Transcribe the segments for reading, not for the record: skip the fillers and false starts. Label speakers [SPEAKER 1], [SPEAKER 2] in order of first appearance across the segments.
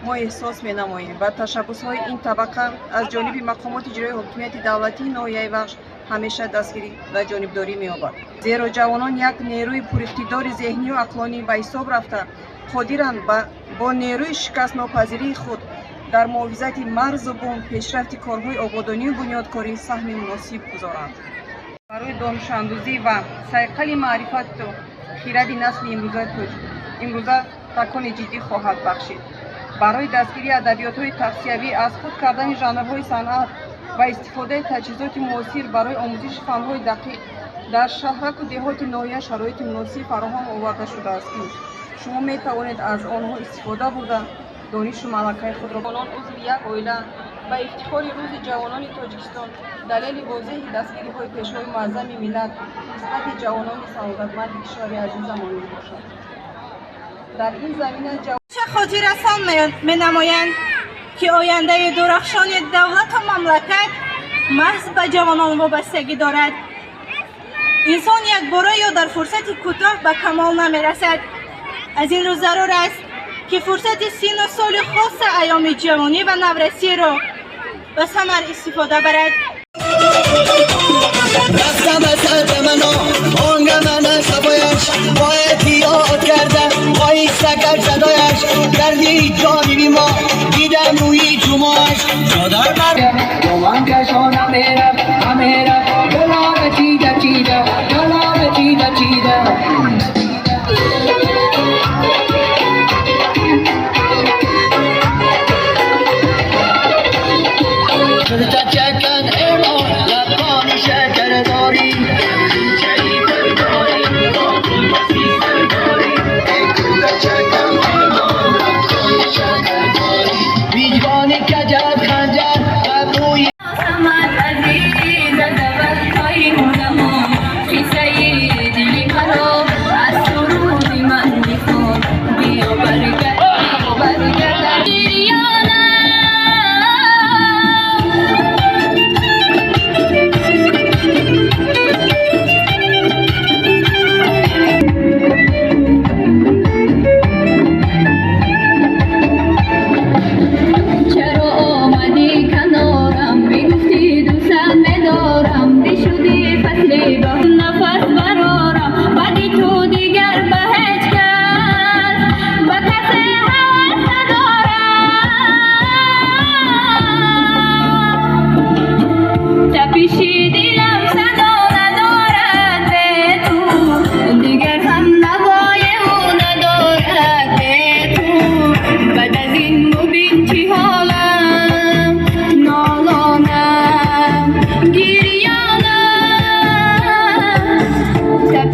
[SPEAKER 1] ما احساس می‌نماییم و تشبس‌های این طبقه از جانب مقامات اجرایی حاکمیت دولتی ناحیه بخش همیشه دستگیری و جانبداری می‌یابد. زیرا جوانان یک نیروی پراقتدار ذهنی و عقلانی به حساب رفته قادرند با نیروی شکست ناپذیری خود در محافظت مرز و بوم پیشرفت کارهای آبادانی و بنیادکاری سهم مناسب گذارند. برای دانش‌اندوزی و صیقل معرفت و خرد نسل امروزه تکان جدی خواهد بخشید. برای دستگیری ادبیات‌های تقصیوی از خود کردن ژانرهای صنعت و استفاده تجهیزات معاصر برای آموزش فن‌های دقیق در شهرک و دهات ناحیه شرایط مناسب فراهم آورده شده است که شما می توانید از آنها استفاده برده دانش و ملکه خود را آنان عضو یک عائله و افتخار روز جوانان تاجیکستان دلیل واضح دستگیری‌های پیشوای معظم ملت نسبت جوانان سعادتمند کشور عزیزمان میباشد. در این زمینه
[SPEAKER 2] چه خاطر رسان می‌نمایند که آینده درخشان دولت و مملکت محض به جوانان وابستگی دارد. انسان یک باره یا در فرصت کوتاه به کمال نمی‌رسد. از این رو ضرور است که فرصت سن و سال خاص ایام جوانی و نورسی را به ثمر استفاده برد.
[SPEAKER 3] رفتم از سر منو آنگ من شبایش با احتیاط کردم بایی سکر صدایش کردی جانی ما دیدم روی جمعش جادر من من کشانم میرم دلار چیده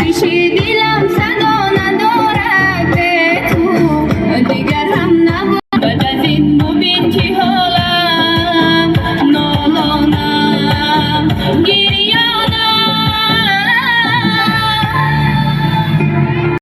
[SPEAKER 4] پیش دلم